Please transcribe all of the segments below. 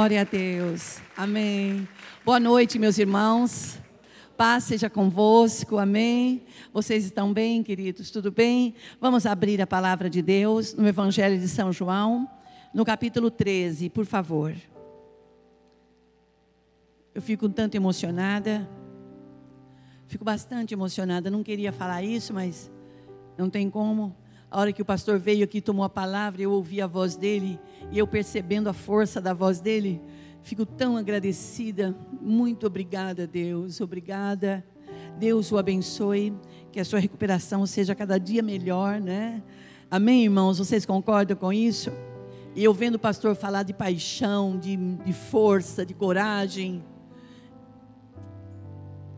Glória a Deus, amém. Boa noite, meus irmãos, paz seja convosco, amém. Vocês estão bem, queridos, tudo bem? Vamos abrir a palavra de Deus no Evangelho de São João, no capítulo 13, por favor. Eu fico um tanto emocionada, fico bastante emocionada, não queria falar isso, mas não tem como. A hora que o pastor veio aqui, tomou a palavra, eu ouvi a voz dele, e eu percebendo a força da voz dele, fico tão agradecida. Muito obrigada, Deus, obrigada. Deus o abençoe, que a sua recuperação seja cada dia melhor, né? Amém, irmãos? Vocês concordam com isso? E eu vendo o pastor falar de paixão, de força, de coragem,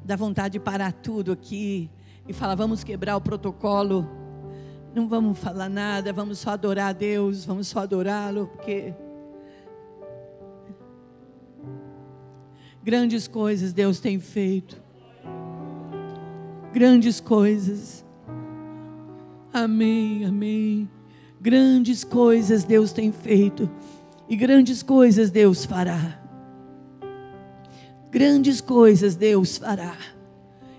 dá vontade de parar tudo aqui e falar, vamos quebrar o protocolo. Não vamos falar nada, vamos só adorar a Deus, vamos só adorá-lo, porque grandes coisas Deus tem feito, grandes coisas, amém, amém, grandes coisas Deus tem feito, e grandes coisas Deus fará, grandes coisas Deus fará,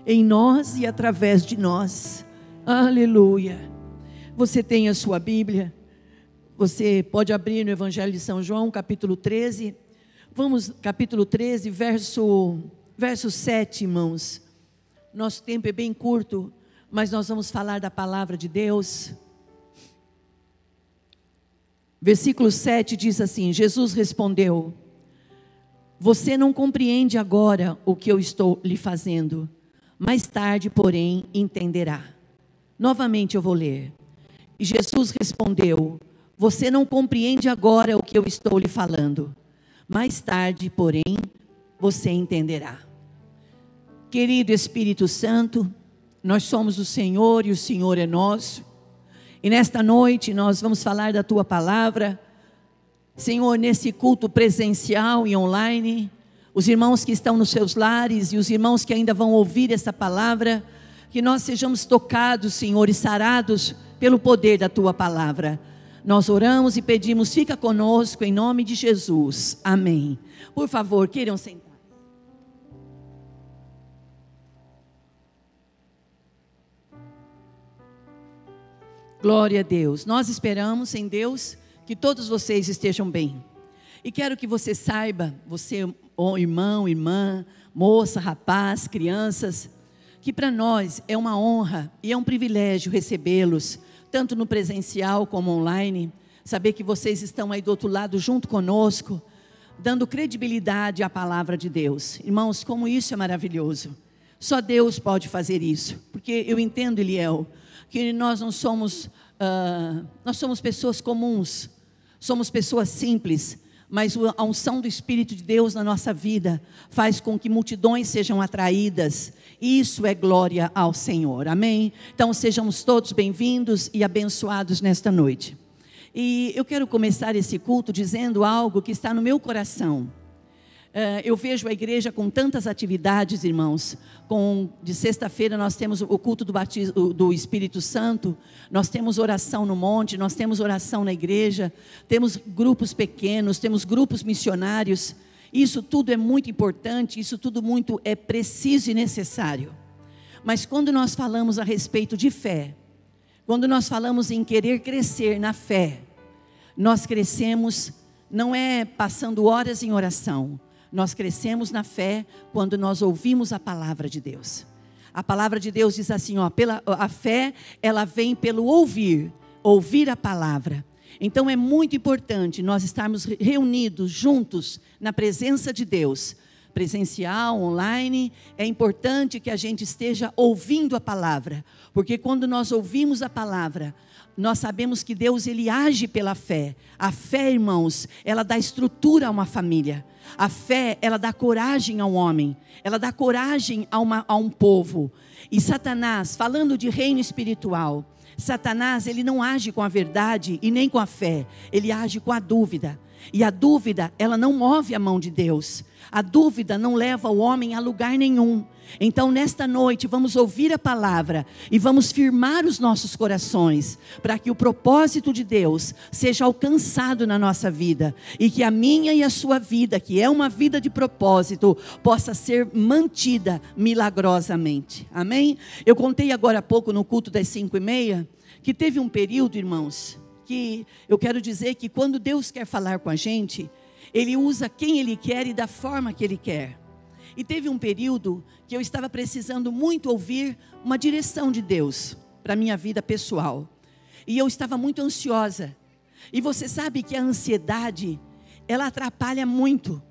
em nós e através de nós, aleluia. Você tem a sua Bíblia, você pode abrir no Evangelho de São João, capítulo 13, vamos, capítulo 13, verso 7, irmãos. Nosso tempo é bem curto, mas nós vamos falar da palavra de Deus. Versículo 7 diz assim, Jesus respondeu, você não compreende agora o que eu estou lhe fazendo, mais tarde, porém, entenderá. Novamente eu vou ler. E Jesus respondeu: você não compreende agora o que eu estou lhe falando. Mais tarde, porém, você entenderá. Querido Espírito Santo, nós somos o Senhor e o Senhor é nosso. E nesta noite nós vamos falar da Tua palavra. Senhor, nesse culto presencial e online, os irmãos que estão nos seus lares e os irmãos que ainda vão ouvir essa palavra, que nós sejamos tocados, Senhor, e sarados pelo poder da Tua palavra. Nós oramos e pedimos, fica conosco em nome de Jesus. Amém. Por favor, queiram sentar. Glória a Deus. Nós esperamos em Deus que todos vocês estejam bem. E quero que você saiba, você, irmão, irmã, moça, rapaz, crianças, que para nós é uma honra e é um privilégio recebê-los, tanto no presencial como online, saber que vocês estão aí do outro lado junto conosco, dando credibilidade à palavra de Deus. Irmãos, como isso é maravilhoso. Só Deus pode fazer isso, porque eu entendo, Eliel, que nós não somos, nós somos pessoas comuns, somos pessoas simples, mas a unção do Espírito de Deus na nossa vida faz com que multidões sejam atraídas, e isso é glória ao Senhor, amém? Então sejamos todos bem-vindos e abençoados nesta noite. E eu quero começar esse culto dizendo algo que está no meu coração. Eu vejo a igreja com tantas atividades, irmãos. De sexta-feira nós temos o culto do batismo do Espírito Santo, nós temos oração no monte, nós temos oração na igreja, temos grupos pequenos, temos grupos missionários. Isso tudo é muito importante, isso tudo muito é preciso e necessário. Mas quando nós falamos a respeito de fé, quando nós falamos em querer crescer na fé, nós crescemos não é passando horas em oração. Nós crescemos na fé quando nós ouvimos a palavra de Deus. A palavra de Deus diz assim, a fé, ela vem pelo ouvir a palavra. Então é muito importante nós estarmos reunidos, juntos, na presença de Deus. Presencial, online, é importante que a gente esteja ouvindo a palavra. Porque quando nós ouvimos a palavra, nós sabemos que Deus, Ele age pela fé. A fé, irmãos, ela dá estrutura a uma família. A fé, ela dá coragem ao homem. Ela dá coragem a um povo. E Satanás, falando de reino espiritual, Satanás, ele não age com a verdade e nem com a fé. Ele age com a dúvida. E a dúvida, ela não move a mão de Deus. A dúvida não leva o homem a lugar nenhum. Então nesta noite vamos ouvir a palavra e vamos firmar os nossos corações para que o propósito de Deus seja alcançado na nossa vida e que a minha e a sua vida, que é uma vida de propósito, possa ser mantida milagrosamente. Amém? Eu contei agora há pouco no culto das 5:30 que teve um período, irmãos, que eu quero dizer que quando Deus quer falar com a gente, Ele usa quem Ele quer e da forma que Ele quer. E teve um período que eu estava precisando muito ouvir uma direção de Deus para a minha vida pessoal. E eu estava muito ansiosa. E você sabe que a ansiedade, ela atrapalha muito.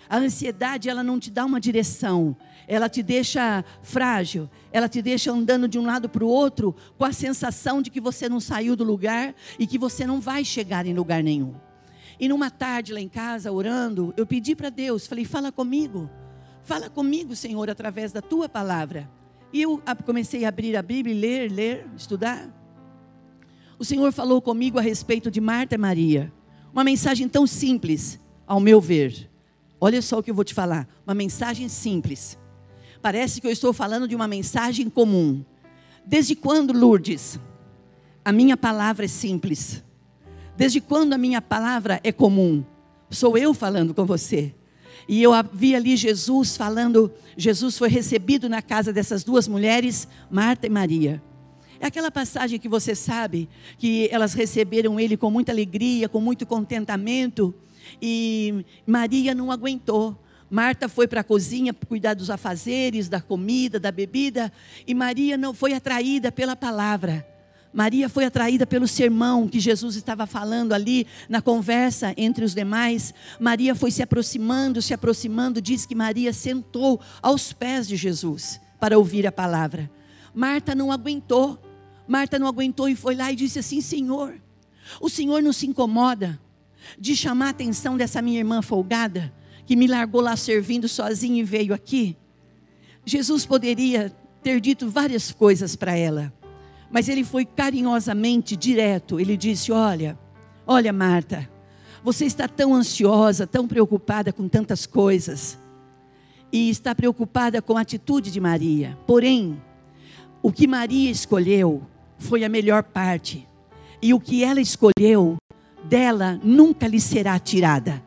A ansiedade, ela não te dá uma direção. Ela te deixa frágil. Ela te deixa andando de um lado para o outro com a sensação de que você não saiu do lugar e que você não vai chegar em lugar nenhum. E numa tarde lá em casa, orando, eu pedi para Deus, falei, fala comigo, Senhor, através da Tua palavra. E eu comecei a abrir a Bíblia, ler, estudar. O Senhor falou comigo a respeito de Marta e Maria. Uma mensagem tão simples, ao meu ver. Olha só o que eu vou te falar, uma mensagem simples. Parece que eu estou falando de uma mensagem comum. Desde quando, Lourdes, a minha palavra é simples? Desde quando a minha palavra é comum? Sou eu falando com você. E eu vi ali Jesus falando, Jesus foi recebido na casa dessas duas mulheres, Marta e Maria. É aquela passagem que você sabe, que elas receberam Ele com muita alegria, com muito contentamento. E Maria não aguentou. Marta foi para a cozinha cuidar dos afazeres, da comida, da bebida. E Maria não foi atraída pela palavra. Maria foi atraída pelo sermão que Jesus estava falando ali na conversa entre os demais. Maria foi se aproximando, diz que Maria sentou aos pés de Jesus. para ouvir a palavra. Marta não aguentou. Marta não aguentou e foi lá e disse assim: Senhor, o Senhor não se incomoda de chamar a atenção dessa minha irmã folgada, que me largou lá servindo sozinha e veio aqui? Jesus poderia ter dito várias coisas para ela, mas ele foi carinhosamente direto. Ele disse: olha Marta, você está tão ansiosa, tão preocupada com tantas coisas, e está preocupada com a atitude de Maria. Porém, o que Maria escolheu foi a melhor parte, e o que ela escolheu dela nunca lhe será tirada.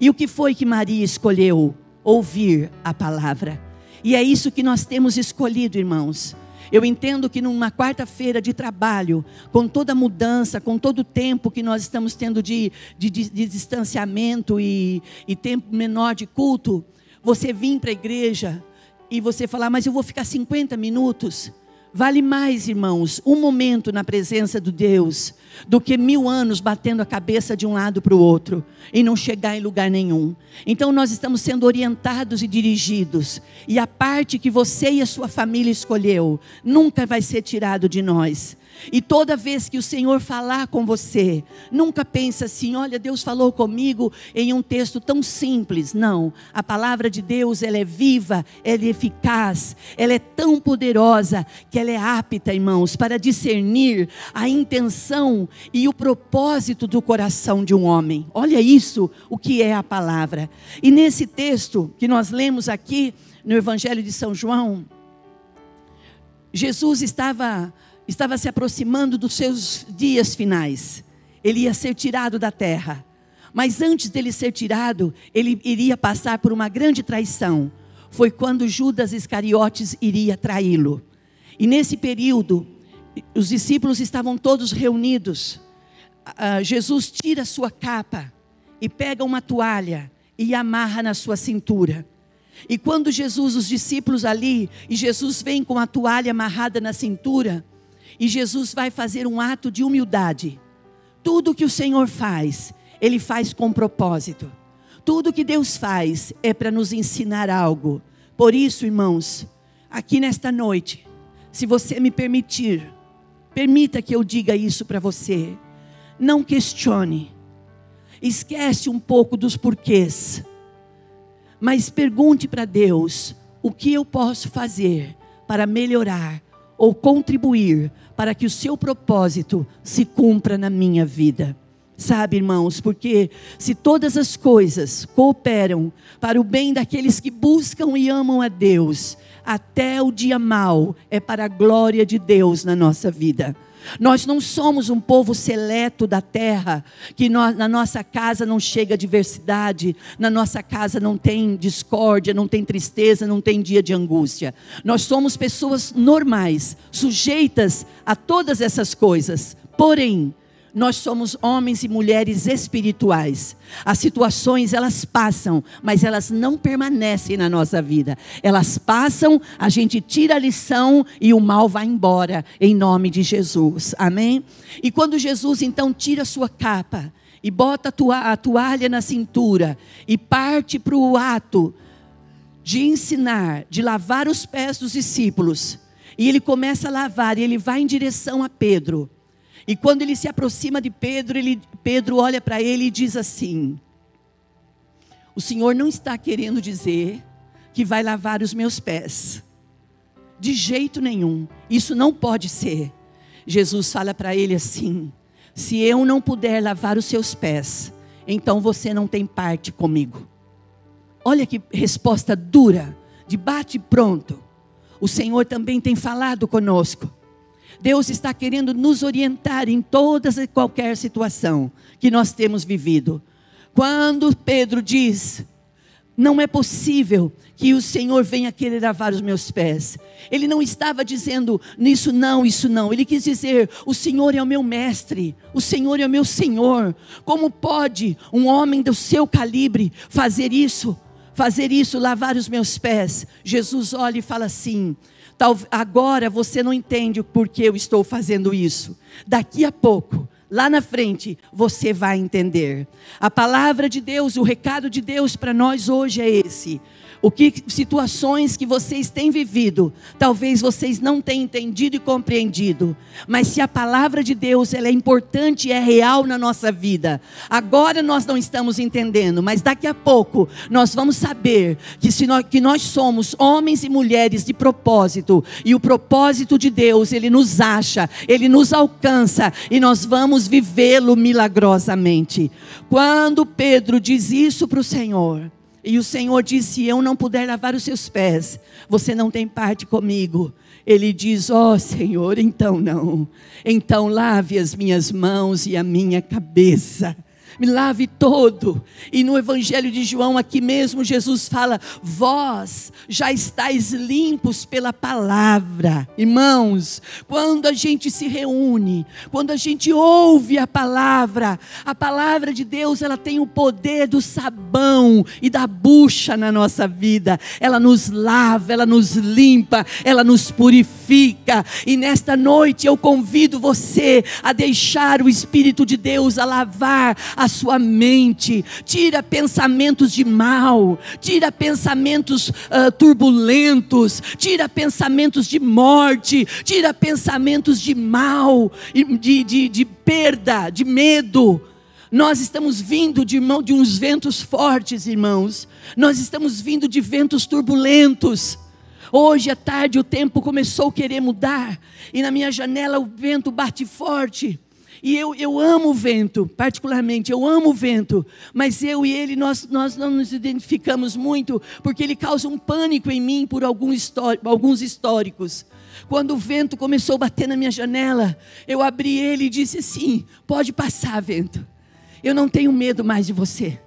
E o que foi que Maria escolheu? Ouvir a palavra. E é isso que nós temos escolhido, irmãos. Eu entendo que numa quarta-feira de trabalho, com toda a mudança, com todo o tempo que nós estamos tendo de distanciamento e tempo menor de culto, você vir para a igreja e você falar: mas eu vou ficar 50 minutos. Vale mais, irmãos, um momento na presença de Deus do que 1000 anos batendo a cabeça de um lado para o outro e não chegar em lugar nenhum. Então nós estamos sendo orientados e dirigidos, e a parte que você e a sua família escolheu nunca vai ser tirado de nós. E toda vez que o Senhor falar com você, nunca pense assim: olha, Deus falou comigo em um texto tão simples. Não, a palavra de Deus, ela é viva, ela é eficaz, ela é tão poderosa que ela é apta, irmãos, para discernir a intenção e o propósito do coração de um homem. Olha isso, o que é a palavra. E nesse texto que nós lemos aqui no Evangelho de São João, Jesus estava se aproximando dos seus dias finais. Ele ia ser tirado da terra. Mas antes dele ser tirado, ele iria passar por uma grande traição. Foi quando Judas Iscariotes iria traí-lo. E nesse período, os discípulos estavam todos reunidos. Jesus tira sua capa e pega uma toalha e amarra na sua cintura. E quando os discípulos ali, e Jesus vem com a toalha amarrada na cintura, e Jesus vai fazer um ato de humildade. Tudo que o Senhor faz, Ele faz com propósito. Tudo que Deus faz é para nos ensinar algo. Por isso, irmãos, aqui nesta noite, se você me permitir, permita que eu diga isso para você. Não questione. Esquece um pouco dos porquês. Mas pergunte para Deus: o que eu posso fazer para melhorar ou contribuir para que o seu propósito se cumpra na minha vida? Sabe, irmãos, porque se todas as coisas cooperam para o bem daqueles que buscam e amam a Deus, até o dia mau é para a glória de Deus na nossa vida. Nós não somos um povo seleto da terra, que na nossa casa não chega diversidade, na nossa casa não tem discórdia, não tem tristeza, não tem dia de angústia. Nós somos pessoas normais, sujeitas a todas essas coisas. Porém, nós somos homens e mulheres espirituais. As situações, elas passam, mas elas não permanecem na nossa vida. Elas passam, a gente tira a lição e o mal vai embora, em nome de Jesus. Amém? E quando Jesus então tira a sua capa e bota a toalha na cintura e parte para o ato de ensinar, de lavar os pés dos discípulos, e ele começa a lavar e ele vai em direção a Pedro. E quando ele se aproxima de Pedro, Pedro olha para ele e diz assim: o Senhor não está querendo dizer que vai lavar os meus pés. De jeito nenhum, isso não pode ser. Jesus fala para ele assim: se eu não puder lavar os seus pés, então você não tem parte comigo. Olha que resposta dura, de bate e pronto. O Senhor também tem falado conosco. Deus está querendo nos orientar em toda e qualquer situação que nós temos vivido. Quando Pedro diz: não é possível que o Senhor venha querer lavar os meus pés, ele não estava dizendo isso não, isso não. Ele quis dizer: o Senhor é o meu mestre, o Senhor é o meu Senhor. Como pode um homem do seu calibre fazer isso, lavar os meus pés? Jesus olha e fala assim: agora você não entende o porquê eu estou fazendo isso. Daqui a pouco, lá na frente, você vai entender. A palavra de Deus, o recado de Deus para nós hoje é esse: situações que vocês têm vivido, talvez vocês não tenham entendido e compreendido, mas se a palavra de Deus ela é importante e é real na nossa vida, agora nós não estamos entendendo, mas daqui a pouco nós vamos saber que nós somos homens e mulheres de propósito, e o propósito de Deus, Ele nos acha, Ele nos alcança, e nós vamos vivê-lo milagrosamente. Quando Pedro diz isso para o Senhor, e o Senhor disse: se eu não puder lavar os seus pés, você não tem parte comigo. Ele diz: ó Senhor, então não. Então lave as minhas mãos e a minha cabeça. Me lave todo. E no Evangelho de João, aqui mesmo, Jesus fala: vós já estáis limpos pela palavra. Irmãos, quando a gente se reúne, quando a gente ouve a palavra de Deus, ela tem o poder do sabão e da bucha na nossa vida. Ela nos lava, ela nos limpa, ela nos purifica. E nesta noite eu convido você a deixar o Espírito de Deus a lavar a sua mente. Tira pensamentos de mal, tira pensamentos turbulentos, tira pensamentos de morte, tira pensamentos de mal, de perda, de medo. Nós estamos vindo de uns ventos fortes, irmãos. Nós estamos vindo de ventos turbulentos. Hoje à tarde o tempo começou a querer mudar, e na minha janela o vento bate forte. E eu amo o vento, particularmente, eu amo o vento, mas eu e ele, nós não nos identificamos muito, porque ele causa um pânico em mim por alguns históricos. Quando o vento começou a bater na minha janela, eu abri ele e disse assim: pode passar, vento, eu não tenho medo mais de você.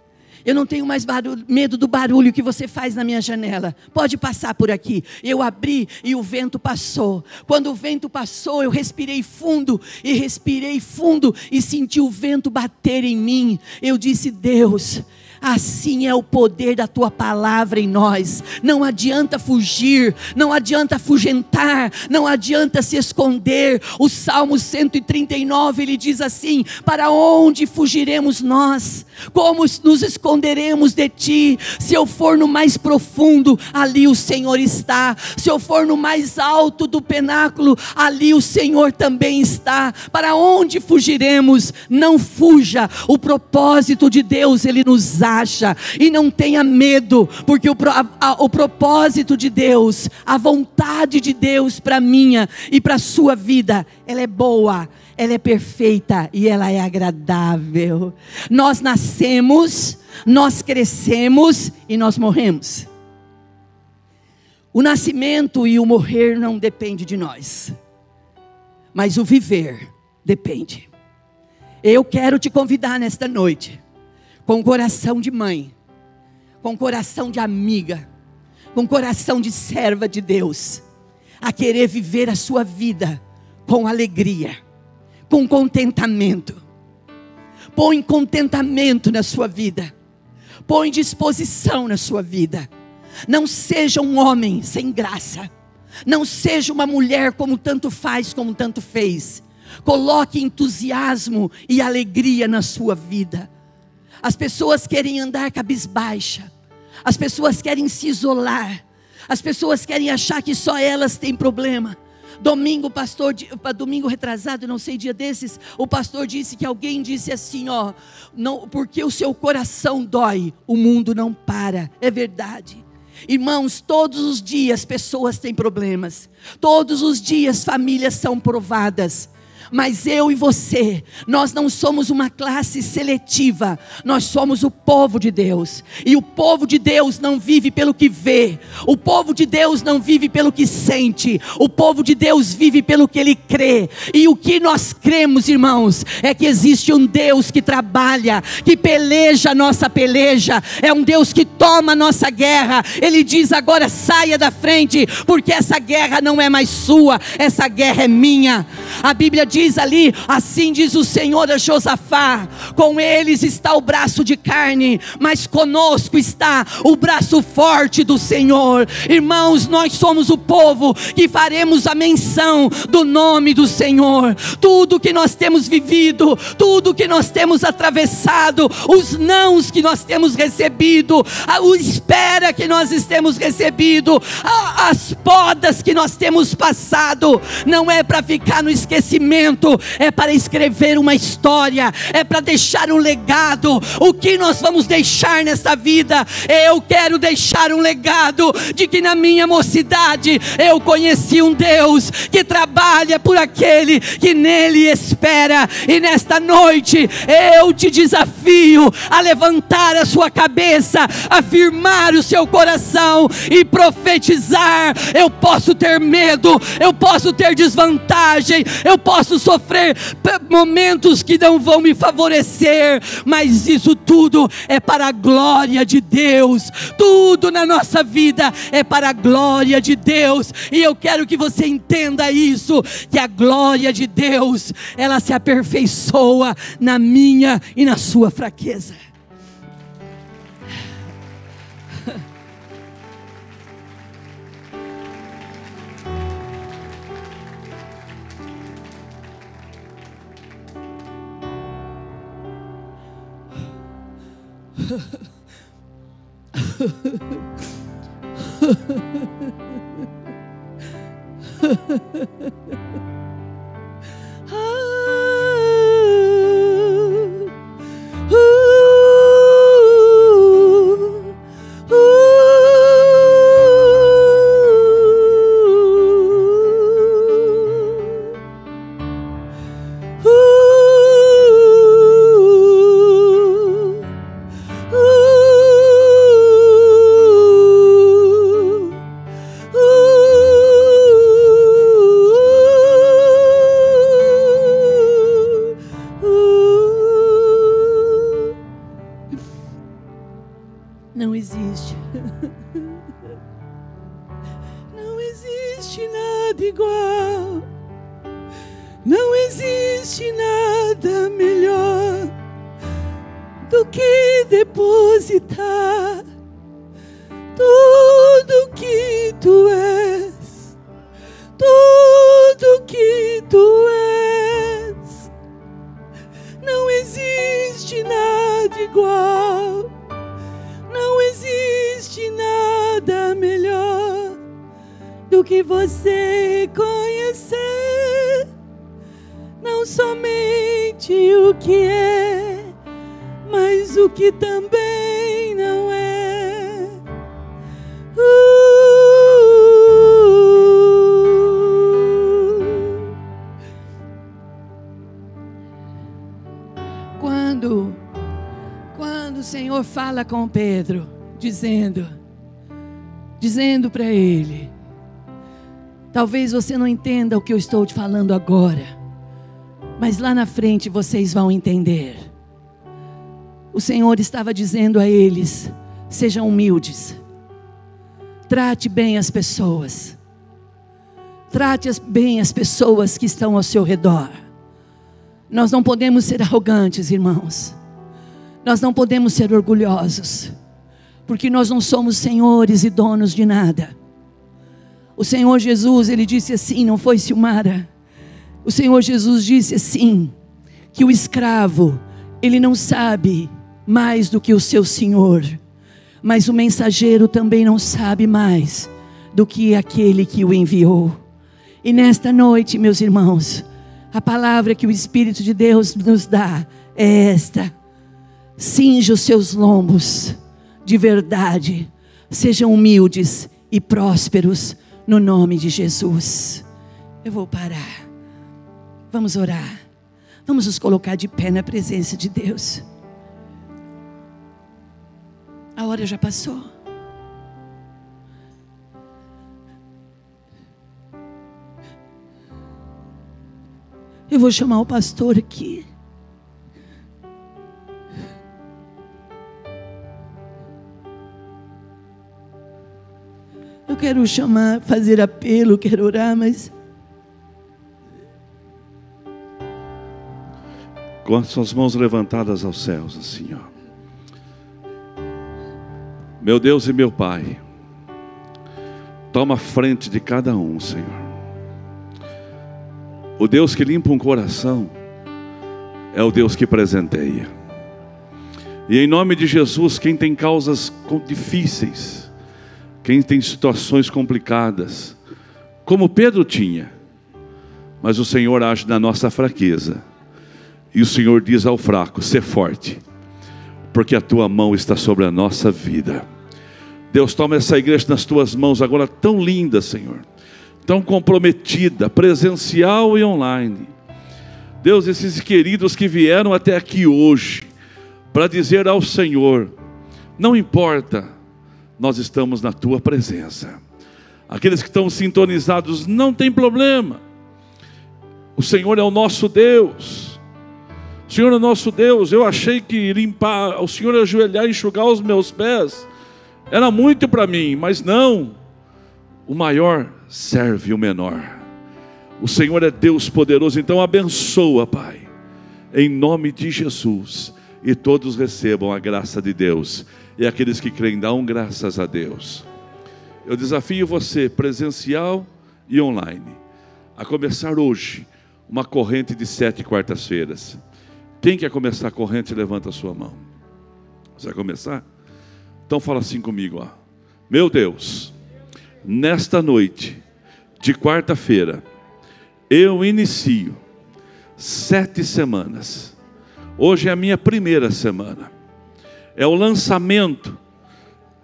Eu não tenho mais medo do barulho que você faz na minha janela. Pode passar por aqui. Eu abri e o vento passou. Quando o vento passou, eu respirei fundo e senti o vento bater em mim. Eu disse: Deus, assim é o poder da tua palavra em nós. Não adianta fugir, não adianta afugentar, não adianta se esconder. O Salmo 139, ele diz assim: para onde fugiremos nós? Como nos esconderemos de ti? Se eu for no mais profundo, ali o Senhor está. Se eu for no mais alto do penáculo, ali o Senhor também está. Para onde fugiremos? Não fuja. O propósito de Deus, Ele nos acha. E não tenha medo, porque o propósito de Deus, a vontade de Deus para minha e para a sua vida, ela é boa, ela é perfeita e ela é agradável. Nós nascemos, nós crescemos e nós morremos. O nascimento e o morrer não depende de nós, mas o viver depende. Eu quero te convidar nesta noite, com coração de mãe, com coração de amiga, com coração de serva de Deus, a querer viver a sua vida com alegria, com contentamento. Põe contentamento na sua vida, põe disposição na sua vida. Não seja um homem sem graça, não seja uma mulher como tanto faz, como tanto fez. Coloque entusiasmo e alegria na sua vida. As pessoas querem andar cabisbaixa, as pessoas querem se isolar, as pessoas querem achar que só elas têm problema. Domingo retrasado, não sei, dia desses, o pastor disse que alguém disse assim, não, porque o seu coração dói, o mundo não para. É verdade. Irmãos, todos os dias pessoas têm problemas, todos os dias famílias são provadas. Mas eu e você, nós não somos uma classe seletiva, nós somos o povo de Deus. E o povo de Deus não vive pelo que vê, o povo de Deus não vive pelo que sente, o povo de Deus vive pelo que ele crê. E o que nós cremos, irmãos, é que existe um Deus que trabalha, que peleja a nossa peleja, é um Deus que toma a nossa guerra. Ele diz agora: saia da frente, porque essa guerra não é mais sua, essa guerra é minha. A Bíblia diz ali: assim diz o Senhor a Josafá: com eles está o braço de carne, mas conosco está o braço forte do Senhor. Irmãos, nós somos o povo que faremos a menção do nome do Senhor. Tudo que nós temos vivido, tudo que nós temos atravessado, os nãos que nós temos recebido, a espera que nós temos recebido, as podas que nós temos passado, não é para ficar no esquecimento, é para escrever uma história, é para deixar um legado. O que nós vamos deixar nessa vida? Eu quero deixar um legado de que na minha mocidade eu conheci um Deus que trabalha por aquele que nele espera. E nesta noite eu te desafio a levantar a sua cabeça, a firmar o seu coração e profetizar. Eu posso ter medo, eu posso ter desvantagem, eu posso sofrer momentos que não vão me favorecer, mas isso tudo é para a glória de Deus. Tudo na nossa vida é para a glória de Deus. E eu quero que você entenda isso, que a glória de Deus, ela se aperfeiçoa na minha e na sua fraqueza. Não existe. Não existe nada igual. Não existe nada melhor do que depositar tudo que tu és, tudo que tu és. Não existe nada igual. Não existe nada melhor do que você conhecer não somente o que é, mas o que também não é. Quando o Senhor fala com Pedro, dizendo para ele: talvez você não entenda o que eu estou te falando agora, mas lá na frente vocês vão entender. O Senhor estava dizendo a eles: sejam humildes, trate bem as pessoas, trate bem as pessoas que estão ao seu redor. Nós não podemos ser arrogantes, irmãos. Nós não podemos ser orgulhosos, porque nós não somos senhores e donos de nada. O Senhor Jesus, Ele disse assim, não foi, Silmara? O Senhor Jesus disse assim, que o escravo, ele não sabe mais do que o seu senhor, mas o mensageiro também não sabe mais do que aquele que o enviou. E nesta noite, meus irmãos, a palavra que o Espírito de Deus nos dá é esta: cinja os seus lombos de verdade, sejam humildes e prósperos no nome de Jesus. Eu vou parar, vamos orar, vamos nos colocar de pé na presença de Deus. A hora já passou. Eu vou chamar o pastor aqui. Eu quero chamar, fazer apelo, quero orar, mas com as suas mãos levantadas aos céus, assim, ó. Meu Deus e meu Pai, toma a frente de cada um, Senhor. O Deus que limpa um coração é o Deus que presenteia. E em nome de Jesus, quem tem causas difíceis, quem tem situações complicadas, como Pedro tinha, mas o Senhor age na nossa fraqueza. E o Senhor diz ao fraco: sê forte, porque a tua mão está sobre a nossa vida. Deus, toma essa igreja nas tuas mãos agora, tão linda, Senhor, tão comprometida, presencial e online. Deus, esses queridos que vieram até aqui hoje, para dizer ao Senhor: não importa, nós estamos na tua presença. Aqueles que estão sintonizados, não tem problema, o Senhor é o nosso Deus. O Senhor é o nosso Deus. Eu achei que limpar, o Senhor ajoelhar e enxugar os meus pés era muito para mim, mas não. O maior serve o menor. O Senhor é Deus poderoso, então abençoa, Pai, em nome de Jesus. E todos recebam a graça de Deus. E aqueles que creem, dão graças a Deus. Eu desafio você, presencial e online, a começar hoje uma corrente de 7 quartas-feiras. Quem quer começar a corrente, levanta a sua mão. Você vai começar? Então fala assim comigo, ó. Meu Deus, nesta noite de quarta-feira, eu inicio 7 semanas. Hoje é a minha primeira semana. É o lançamento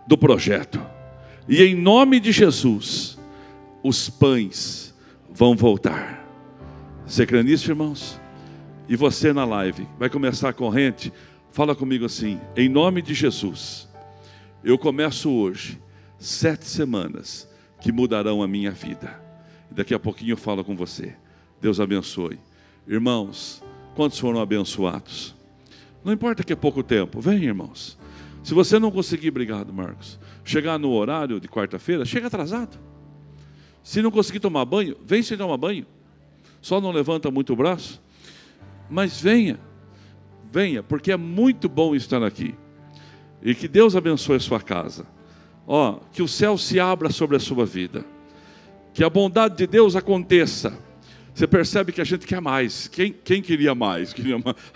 do projeto. E em nome de Jesus, os pães vão voltar. Você crê nisso, irmãos? E você na live, vai começar a corrente, fala comigo assim: em nome de Jesus, eu começo hoje 7 semanas que mudarão a minha vida. Daqui a pouquinho eu falo com você. Deus abençoe. Irmãos, quantos foram abençoados? Não importa que é pouco tempo, vem, irmãos. Se você não conseguir, obrigado, Marcos, chegar no horário de quarta-feira, chega atrasado. Se não conseguir tomar banho, vem sem tomar banho. Só não levanta muito o braço. Mas venha, venha, porque é muito bom estar aqui. E que Deus abençoe a sua casa. Ó, que o céu se abra sobre a sua vida. Que a bondade de Deus aconteça. Você percebe que a gente quer mais. Quem queria mais?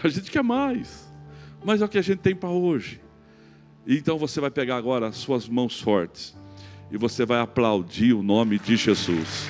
A gente quer mais. Mas é o que a gente tem para hoje. Então você vai pegar agora as suas mãos fortes e você vai aplaudir o nome de Jesus.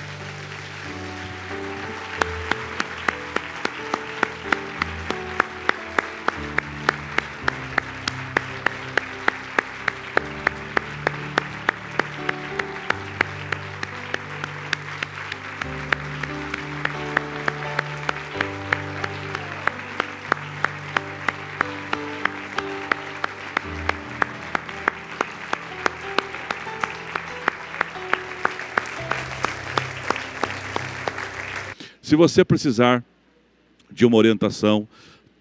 Se você precisar de uma orientação,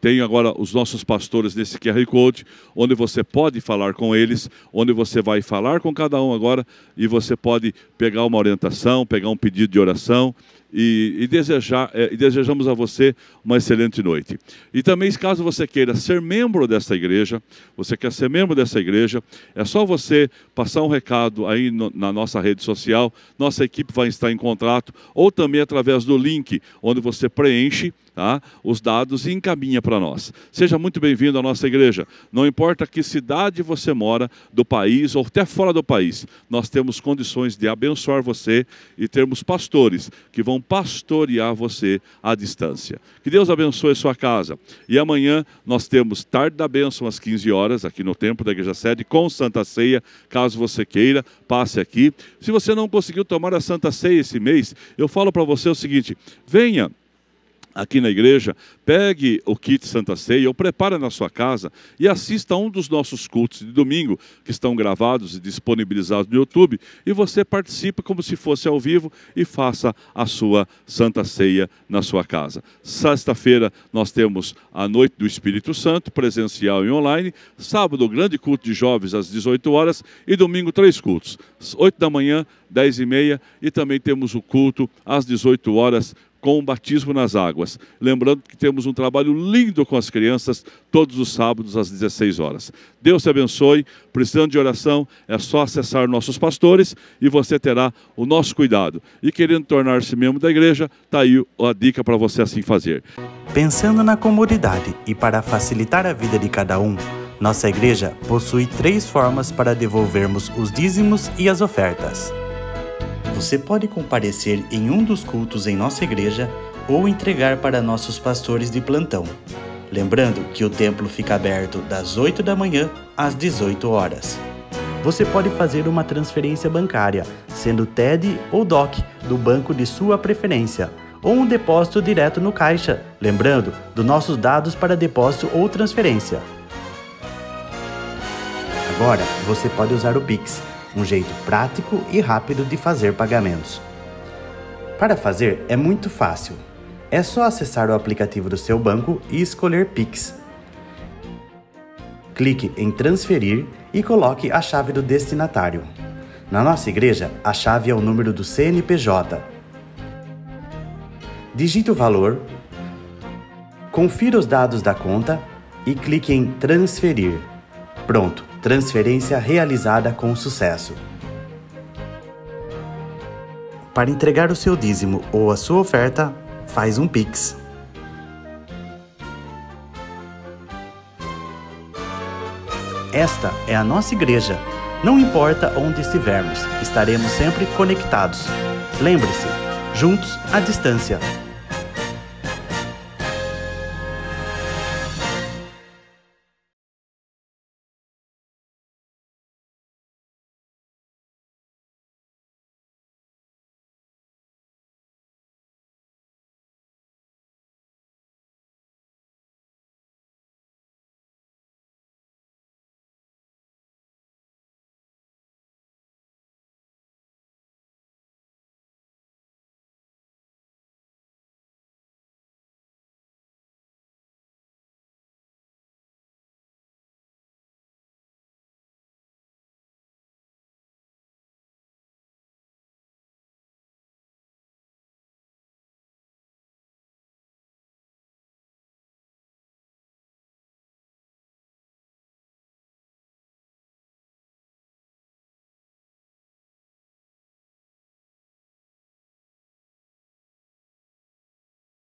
tem agora os nossos pastores nesse QR Code, onde você pode falar com eles, onde você vai falar com cada um agora, e você pode pegar uma orientação, pegar um pedido de oração, e desejamos a você uma excelente noite. E também, caso você queira ser membro dessa igreja, você quer ser membro dessa igreja, é só você passar um recado aí na nossa rede social, nossa equipe vai estar em contato, ou também através do link, onde você preenche, tá, os dados e encaminha para nós. Seja muito bem-vindo à nossa igreja. Não importa que cidade você mora, do país ou até fora do país, nós temos condições de abençoar você e termos pastores que vão pastorear você à distância. Que Deus abençoe a sua casa. E amanhã nós temos Tarde da Bênção às 15 horas, aqui no templo da Igreja Sede, com Santa Ceia. Caso você queira, passe aqui. Se você não conseguiu tomar a Santa Ceia esse mês, eu falo para você o seguinte: venha aqui na igreja, pegue o kit Santa Ceia ou prepare na sua casa e assista a um dos nossos cultos de domingo, que estão gravados e disponibilizados no YouTube, e você participe como se fosse ao vivo e faça a sua Santa Ceia na sua casa. Sexta-feira nós temos a Noite do Espírito Santo, presencial e online. Sábado, o grande culto de jovens às 18 horas e domingo 3 cultos, 8 da manhã, 10h30, e também temos o culto às 18 horas, com o batismo nas águas. Lembrando que temos um trabalho lindo com as crianças todos os sábados às 16 horas. Deus te abençoe. Precisando de oração, é só acessar nossos pastores e você terá o nosso cuidado. E querendo tornar-se membro da igreja, está aí a dica para você assim fazer. Pensando na comunidade e para facilitar a vida de cada um, nossa igreja possui 3 formas para devolvermos os dízimos e as ofertas. Você pode comparecer em um dos cultos em nossa igreja ou entregar para nossos pastores de plantão. Lembrando que o templo fica aberto das 8 da manhã às 18 horas. Você pode fazer uma transferência bancária, sendo TED ou DOC, do banco de sua preferência, ou um depósito direto no caixa, lembrando dos nossos dados para depósito ou transferência. Agora, você pode usar o Pix, um jeito prático e rápido de fazer pagamentos. Para fazer é muito fácil. É só acessar o aplicativo do seu banco e escolher Pix. Clique em transferir e coloque a chave do destinatário. Na nossa igreja, a chave é o número do CNPJ. Digite o valor, confira os dados da conta e clique em transferir. Pronto, transferência realizada com sucesso. Para entregar o seu dízimo ou a sua oferta, faz um Pix. Esta é a nossa igreja. Não importa onde estivermos, estaremos sempre conectados. Lembre-se, juntos à distância.